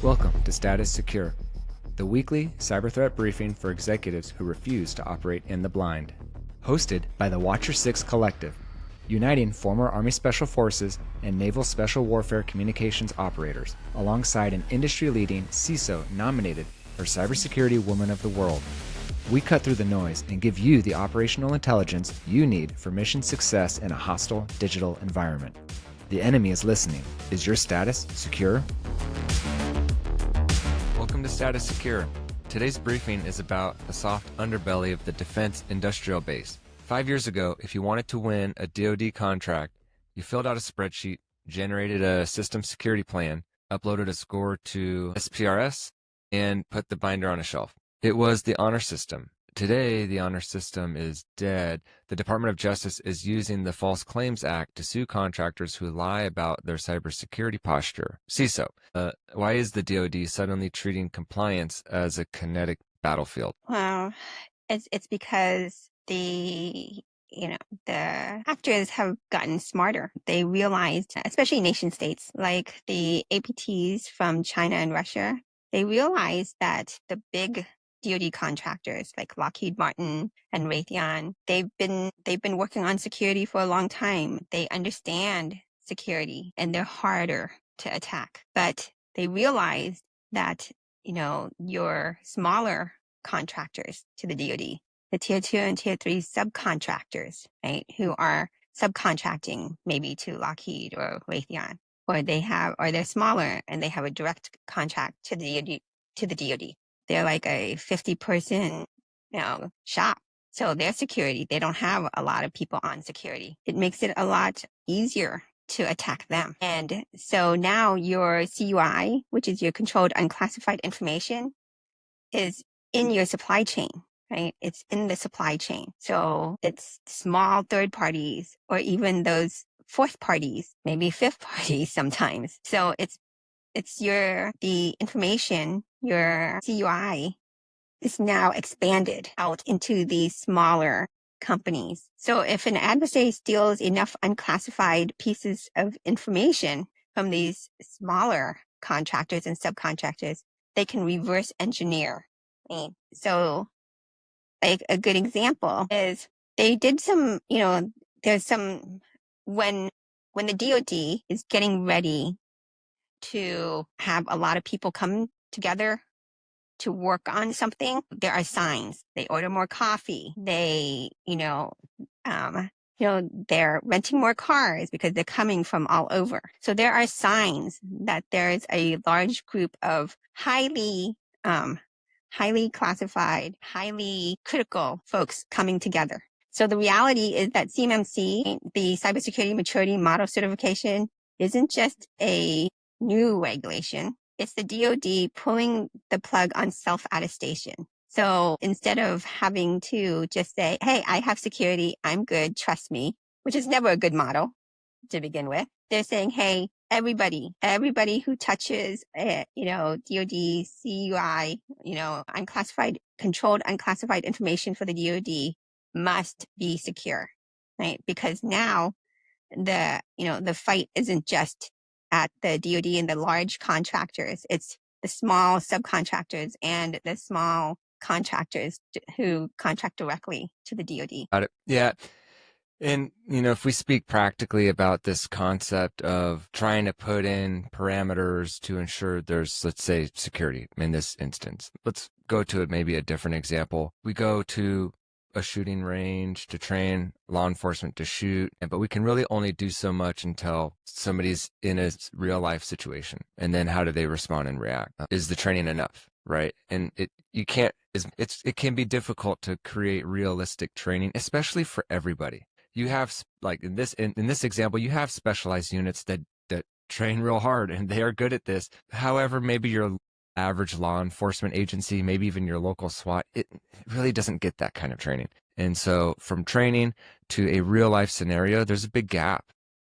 Welcome to Status Secure, the weekly cyber threat briefing for executives who refuse to operate in the blind. Hosted by the Watcher 6 Collective, uniting former Army Special Forces and Naval Special Warfare Communications operators, alongside an industry-leading CISO nominated for Cybersecurity Woman of the World. We cut through the noise and give you the operational intelligence you need for mission success in a hostile digital environment. The enemy is listening. Is your status secure? Welcome to Status Secure. Today's briefing is about the soft underbelly of the defense industrial base. 5 years ago, if you wanted to win a DoD contract, you filled out a spreadsheet, generated a system security plan, uploaded a score to SPRS, and put the binder on a shelf. It was the honor system. Today, the honor system is dead. The Department of Justice is using the False Claims Act to sue contractors who lie about their cybersecurity posture. CISO, why is the DoD suddenly treating compliance as a kinetic battlefield? Well, it's because the actors have gotten smarter. They realized, especially nation states like the APTs from China and Russia, they realized that the big DoD contractors like Lockheed Martin and Raytheon, they've been working on security for a long time. They understand security and they're harder to attack. But they realized that, your smaller contractors to the DoD, the tier 2 and tier 3 subcontractors, right, who are subcontracting maybe to Lockheed or Raytheon, or they're smaller and they have a direct contract to the DoD. They're like a 50-person, shop. So their security, they don't have a lot of people on security. It makes it a lot easier to attack them. And so now your CUI, which is your controlled unclassified information, is in your supply chain, right? It's in the supply chain. So it's small third parties or even those fourth parties, maybe fifth parties sometimes. So it's the information, your CUI is now expanded out into these smaller companies. So if an adversary steals enough unclassified pieces of information from these smaller contractors and subcontractors, they can reverse engineer. Right? So like a good example is they did some, there's some, when the DoD is getting ready to have a lot of people come together to work on something, there are signs. They order more coffee. They, they're renting more cars because they're coming from all over. So there are signs that there's a large group of highly classified, highly critical folks coming together. So the reality is that CMMC, the Cybersecurity Maturity Model Certification, isn't just a new regulation. It's the DoD pulling the plug on self-attestation. So instead of having to just say, hey, I have security, I'm good, trust me, which is never a good model to begin with, they're saying, hey, everybody who touches, DoD, CUI, controlled unclassified information for the DoD must be secure, right? Because now the fight isn't just at the DoD and the large contractors. It's the small subcontractors and the small contractors who contract directly to the DoD. Got it. Yeah. And, if we speak practically about this concept of trying to put in parameters to ensure there's, let's say, security in this instance, let's go to maybe a different example. We go to a shooting range to train law enforcement to shoot, but we can really only do so much until somebody's in a real life situation. And then how do they respond and react? Is the training enough? Right. And it can be difficult to create realistic training, especially for everybody. You have, like in this example, you have specialized units that train real hard and they are good at this. However, maybe your average law enforcement agency, maybe even your local SWAT, it really doesn't get that kind of training. And so from training to a real life scenario, there's a big gap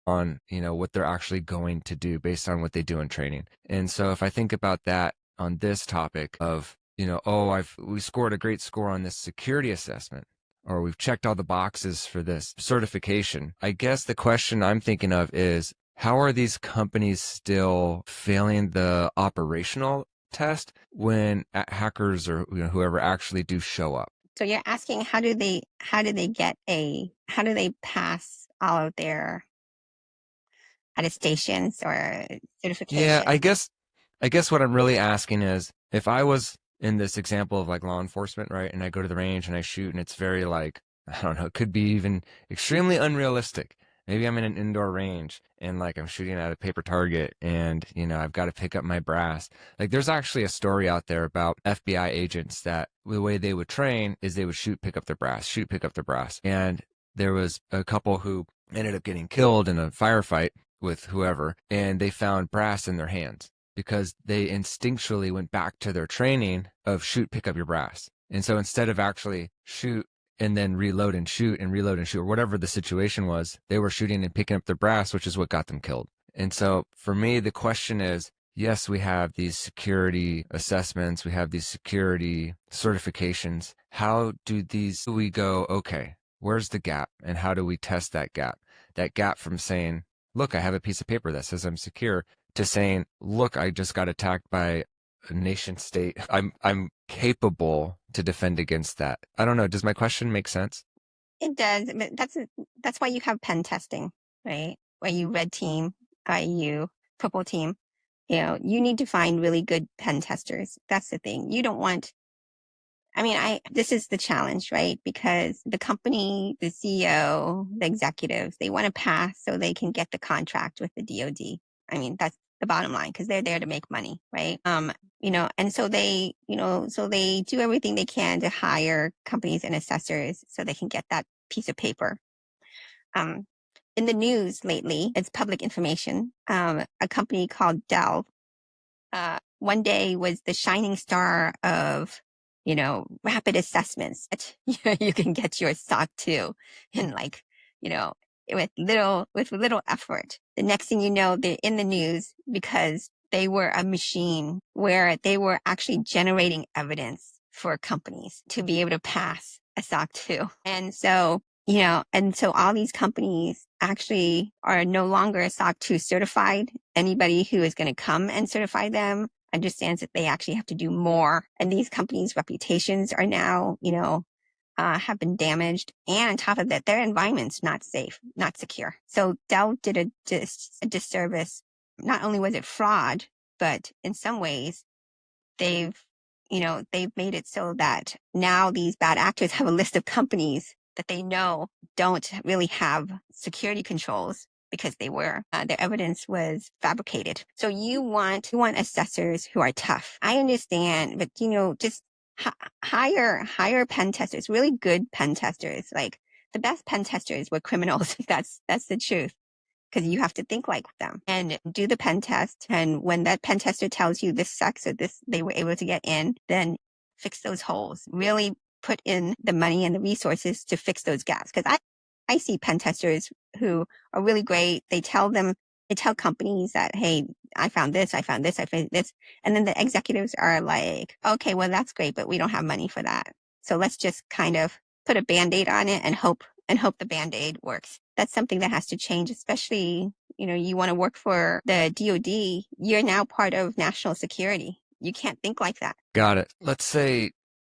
on, what they're actually going to do based on what they do in training. And so if I think about that on this topic of, we scored a great score on this security assessment, or we've checked all the boxes for this certification, I guess the question I'm thinking of is, how are these companies still failing the operational test when hackers or whoever actually do show up? So you're asking how do they pass all of their attestations or Yeah, I certification? guess I guess what I'm really asking is if I was in this example of like law enforcement, right, and I go to the range and I shoot and it's very like, I don't know, it could be even extremely unrealistic. Maybe I'm in an indoor range and like I'm shooting at a paper target and, I've got to pick up my brass. Like there's actually a story out there about FBI agents that the way they would train is they would shoot, pick up their brass, shoot, pick up their brass. And there was a couple who ended up getting killed in a firefight with whoever, and they found brass in their hands because they instinctually went back to their training of shoot, pick up your brass. And so instead of actually shoot and then reload and shoot, or whatever the situation was, they were shooting and picking up their brass, which is what got them killed. And so for me, the question is, yes, we have these security assessments, we have these security certifications. How do we go, okay, where's the gap and how do we test that gap? That gap from saying, look, I have a piece of paper that says I'm secure, to saying, look, I just got attacked by a nation state. I'm capable to defend against that. I don't know. Does my question make sense? It does, but that's why you have pen testing, right? Where you red team, you purple team. You need to find really good pen testers. That's the thing. You don't want. I mean, this is the challenge, right? Because the company, the CEO, the executives, they want to pass so they can get the contract with the DoD. I mean, that's the bottom line because they're there to make money, right? And so they do everything they can to hire companies and assessors so they can get that piece of paper. In the news lately, it's public information. A company called Dell one day was the shining star of, rapid assessments. You can get your SOC 2 in like, you know, with little effort. The next thing you know, they're in the news because they were a machine where they were actually generating evidence for companies to be able to pass a SOC 2. And so all these companies actually are no longer SOC 2 certified. Anybody who is going to come and certify them understands that they actually have to do more. And these companies' reputations are now, have been damaged. And on top of that, their environment's not safe, not secure. So Dell did a disservice. Not only was it fraud, but in some ways, they've made it so that now these bad actors have a list of companies that they know don't really have security controls because their evidence was fabricated. So you want assessors who are tough. I understand, but just hire pen testers, really good pen testers. Like the best pen testers were criminals. That's the truth. Because you have to think like them and do the pen test. And when that pen tester tells you this sucks or this they were able to get in, then fix those holes. Really put in the money and the resources to fix those gaps. Because I see pen testers who are really great. They tell companies that, hey, I found this, I found this. And then the executives are like, okay, well, that's great, but we don't have money for that. So let's just kind of put a Band-Aid on it and hope the Band-Aid works. That's something that has to change, especially, you want to work for the DoD. You're now part of national security. You can't think like that. Got it. Let's say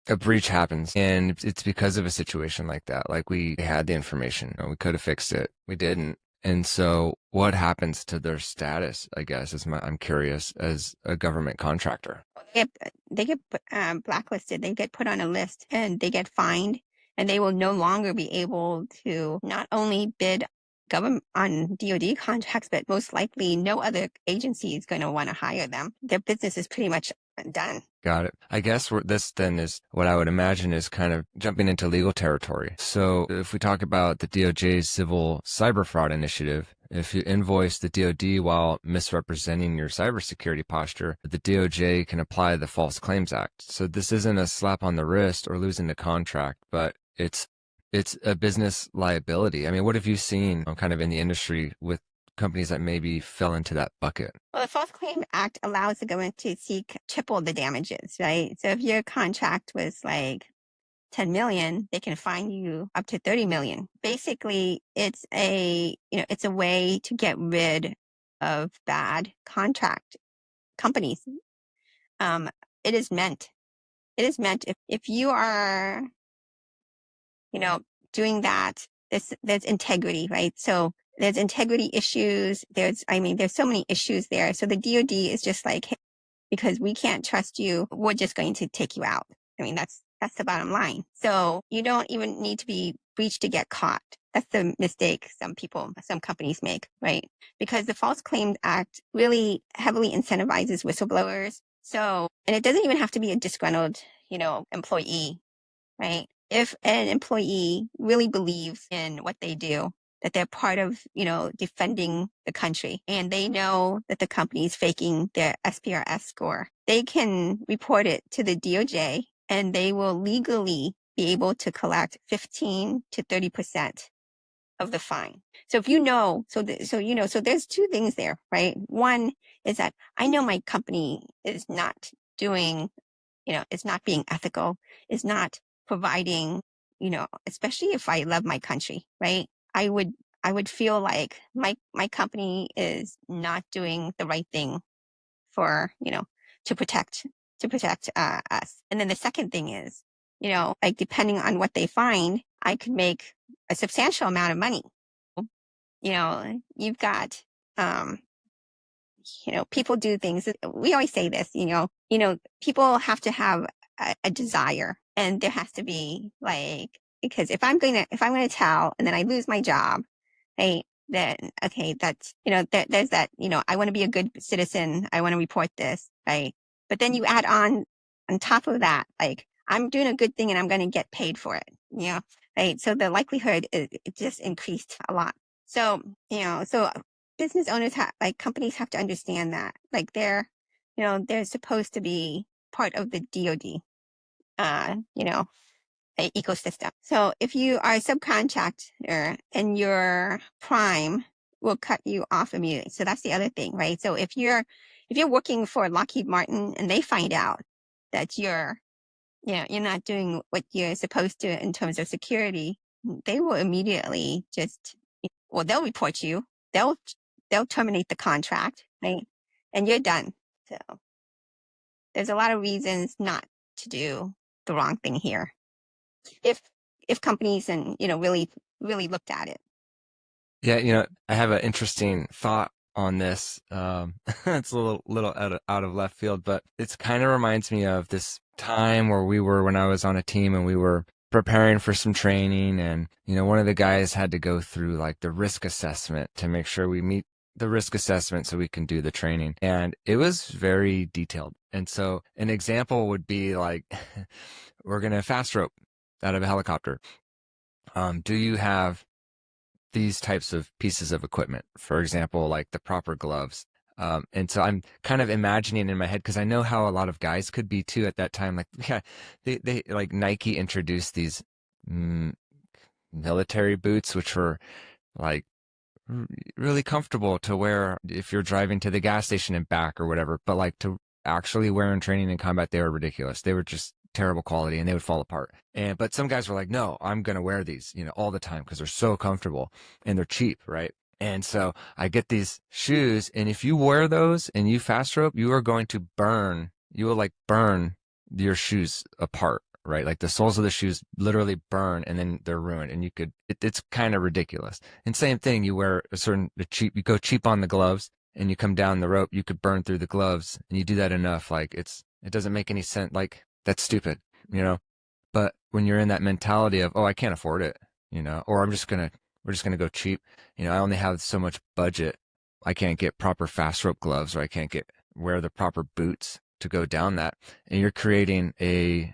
a breach happens and it's because of a situation like that. Like we had the information, we could have fixed it. We didn't. And so what happens to their status, I guess, I'm curious, as a government contractor? They get blacklisted. They get put on a list and they get fined, and they will no longer be able to not only bid government on DoD contracts, but most likely no other agency is going to want to hire them. Their business is pretty much done. Got it. I guess this then is what I would imagine is kind of jumping into legal territory. So if we talk about the DOJ's civil cyber fraud initiative, if you invoice the DoD while misrepresenting your cybersecurity posture, the DOJ can apply the False Claims Act. So this isn't a slap on the wrist or losing the contract, but it's a business liability. I mean, what have you seen kind of in the industry with companies that maybe fell into that bucket? Well, the False Claim Act allows the government to seek triple the damages, right? So if your contract was like 10 million, they can fine you up to 30 million. Basically, it's a way to get rid of bad contract companies. It is meant if you are, doing that, there's integrity, right? So there's integrity issues. There's so many issues there. So the DoD is just like, hey, because we can't trust you, we're just going to take you out. That's the bottom line. So you don't even need to be breached to get caught. That's the mistake some companies make, right? Because the False Claims Act really heavily incentivizes whistleblowers. So, and it doesn't even have to be a disgruntled, employee, right? If an employee really believes in what they do, that they're part of, defending the country, and they know that the company is faking their SPRS score, they can report it to the DOJ, and they will legally be able to collect 15 to 30% of the fine. So if so there's two things there, right? One is that I know my company is not doing, it's not being ethical, is not providing, especially if I love my country, right? I would feel like my company is not doing the right thing for, to protect us. And then the second thing is, like depending on what they find, I could make a substantial amount of money. You've got people do things. We always say this, people have to have a desire, and there has to be like, because if I'm going to tell and then I lose my job, right? Then, okay, that's, there's that, I want to be a good citizen. I want to report this, right? But then you add on top of that, like, I'm doing a good thing and I'm going to get paid for it, right? So the likelihood it just increased a lot. So, so business owners like companies have to understand that, like they're supposed to be part of the DoD, ecosystem. So if you are a subcontractor and your prime will cut you off immediately. So that's the other thing, right? So if you're working for Lockheed Martin and they find out that you're not doing what you're supposed to in terms of security, they will immediately they'll report you. They'll terminate the contract, right? And you're done. So there's a lot of reasons not to do the wrong thing here, if companies and really looked at it. Yeah, I have an interesting thought on this. It's a little out of left field, but it's kind of reminds me of this time when I was on a team and we were preparing for some training, and one of the guys had to go through like the risk assessment to make sure we meet the risk assessment so we can do the training, and it was very detailed. And so an example would be like, we're gonna fast rope out of a helicopter. Do you have these types of pieces of equipment, for example, like the proper gloves? And so I'm kind of imagining in my head, because I know how a lot of guys could be too at that time. Like, yeah, they like Nike introduced these military boots, which were like really comfortable to wear if you're driving to the gas station and back or whatever. But like to actually wear in training and combat, they were ridiculous. They were just terrible quality and they would fall apart. But some guys were like, no, I'm going to wear these, all the time because they're so comfortable and they're cheap, right? And so I get these shoes, and if you wear those and you fast rope, you will like burn your shoes apart, right? Like the soles of the shoes literally burn and then they're ruined, and it's kind of ridiculous. And same thing, you wear you go cheap on the gloves and you come down the rope, you could burn through the gloves, and you do that enough, like it doesn't make any sense. Like, that's stupid, but when you're in that mentality of, oh, I can't afford it, or we're just going to go cheap. I only have so much budget. I can't get proper fast rope gloves, or I can't wear the proper boots to go down that. And you're creating a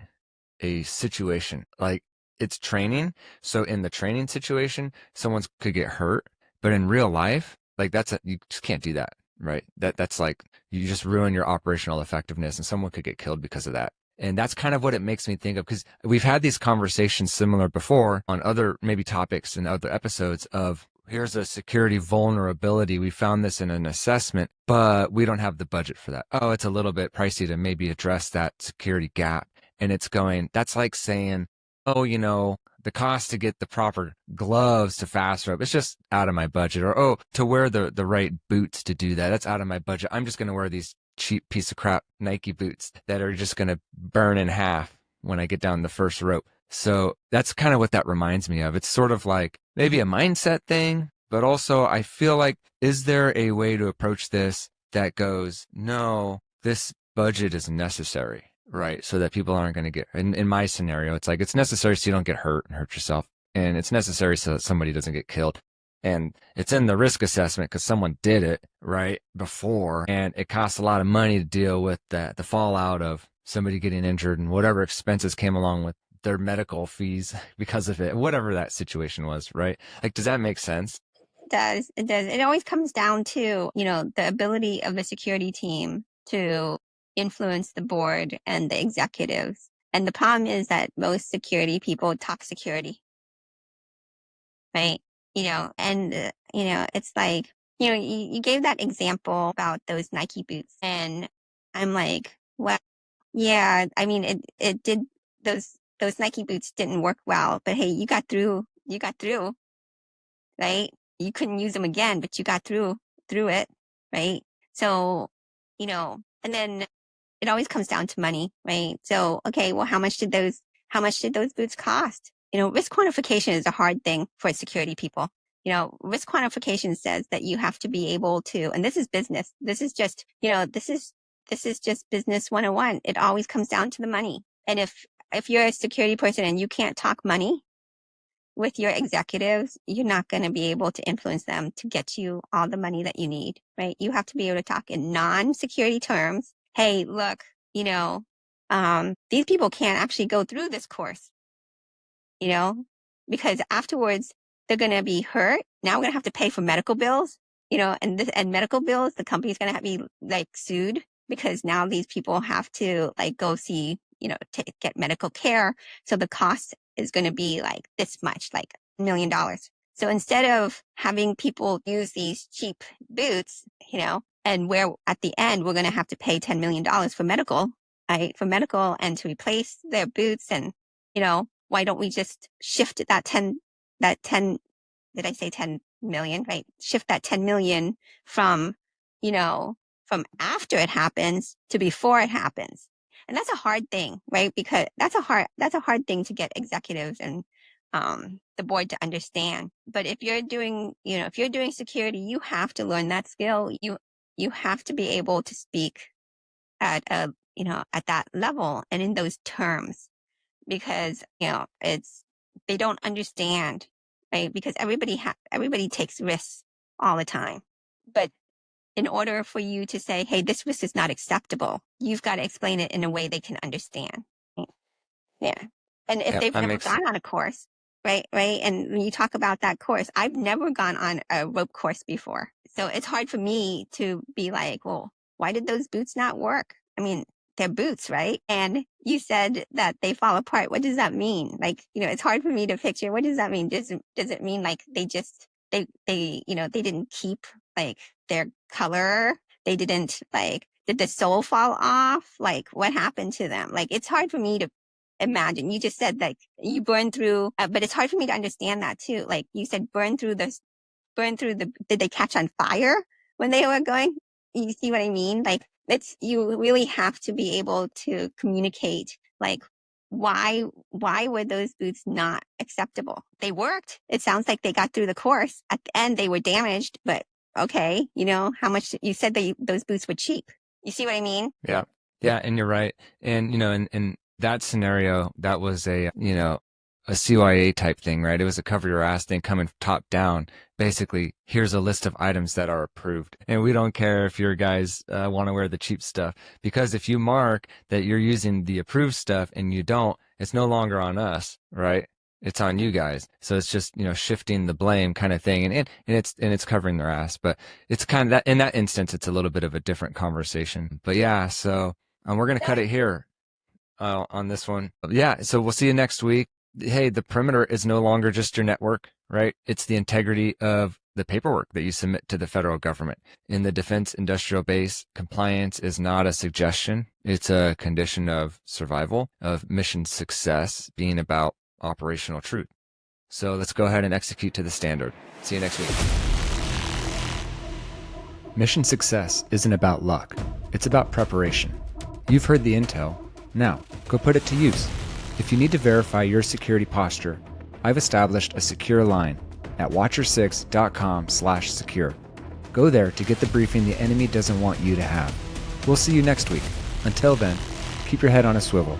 situation, like, it's training. So in the training situation, someone could get hurt, but in real life, like you just can't do that, right? That's like, you just ruin your operational effectiveness, and someone could get killed because of that. And that's kind of what it makes me think of, because we've had these conversations similar before on other maybe topics and other episodes of, here's a security vulnerability. We found this in an assessment, but we don't have the budget for that. Oh, it's a little bit pricey to maybe address that security gap. And that's like saying, oh, the cost to get the proper gloves to fast rope, it's just out of my budget. Or, oh, to wear the right boots to do that, that's out of my budget. I'm just going to wear these cheap piece of crap Nike boots that are just going to burn in half when I get down the first rope. So that's kind of what that reminds me of. It's sort of like maybe a mindset thing, but also I feel like, is there a way to approach this that goes, no, this budget is necessary, right? So that people aren't going to get, in my scenario, it's like, it's necessary so you don't get hurt and hurt yourself. And it's necessary so that somebody doesn't get killed. And it's in the risk assessment because someone did it right before, and it costs a lot of money to deal with the fallout of somebody getting injured and whatever expenses came along with their medical fees because of it, whatever that situation was, right? Like, does that make sense? It does. It always comes down to, the ability of the security team to influence the board and the executives. And the problem is that most security people talk security, right? It's like, you gave that example about those Nike boots, and I'm like, well, yeah, I mean, it did, those Nike boots didn't work well, but hey, you got through, right? You couldn't use them again, but you got through it, right? So, and then it always comes down to money, right? So, okay, well, how much did those boots cost? Risk quantification is a hard thing for security people. Risk quantification says that you have to be able to, and this is business. This is just, this is just business 101. It always comes down to the money. And if you're a security person and you can't talk money with your executives, you're not going to be able to influence them to get you all the money that you need, right? You have to be able to talk in non-security terms. Hey, look, these people can't actually go through this course, because afterwards they're going to be hurt. Now we're going to have to pay for medical bills, and medical bills, the company's going to be like sued because now these people have to like go see, get medical care. So the cost is going to be like this much, like $1 million. So instead of having people use these cheap boots, and where at the end we're going to have to pay $10 million for medical, right? For medical and to replace their boots. And, why don't we just shift that 10, did I say 10 million, right? Shift that 10 million from, from after it happens to before it happens. And that's a hard thing, right? Because that's a hard thing to get executives and the board to understand. But if you're doing security, you have to learn that skill. You have to be able to speak at at that level and in those terms, because they don't understand, right? Because everybody takes risks all the time, but in order for you to say, hey, this risk is not acceptable, you've got to explain it in a way they can understand. Yeah. And if Yeah, they've that never makes gone on a course, right? And when you talk about that course, I've never gone on a rope course before. So it's hard for me to be like, well, why did those boots not work? I mean, they're boots, right? And you said that they fall apart. What does that mean? Like, it's hard for me to picture. What does that mean? Does it mean like they didn't keep like their color? They didn't like, did the sole fall off? Like what happened to them? Like, it's hard for me to imagine. You just said like you burn through, but it's hard for me to understand that too. Like you said, did they catch on fire when they were going? You see what I mean? Like you really have to be able to communicate like why were those boots not acceptable? They worked. It sounds like they got through the course. At the end, they were damaged, but okay, how much you said those boots were cheap. You see what I mean? Yeah. Yeah. And you're right. And, in that scenario, that was a CYA type thing, right? It was a cover your ass thing coming top down. Basically, here's a list of items that are approved. And we don't care if your guys want to wear the cheap stuff, because if you mark that you're using the approved stuff and you don't, it's no longer on us, right? It's on you guys. So it's just, shifting the blame kind of thing. And it's covering their ass. But it's kind of that, in that instance, it's a little bit of a different conversation. But yeah, so we're going to cut it here on this one. Yeah. So we'll see you next week. Hey, the perimeter is no longer just your network, right? It's the integrity of the paperwork that you submit to the federal government. In the defense industrial base, compliance is not a suggestion. It's a condition of survival, of mission success, being about operational truth. So let's go ahead and execute to the standard. See you next week. Mission success isn't about luck. It's about preparation. You've heard the intel. Now, go put it to use. If you need to verify your security posture, I've established a secure line at watcher6.com/secure. Go there to get the briefing the enemy doesn't want you to have. We'll see you next week. Until then, keep your head on a swivel.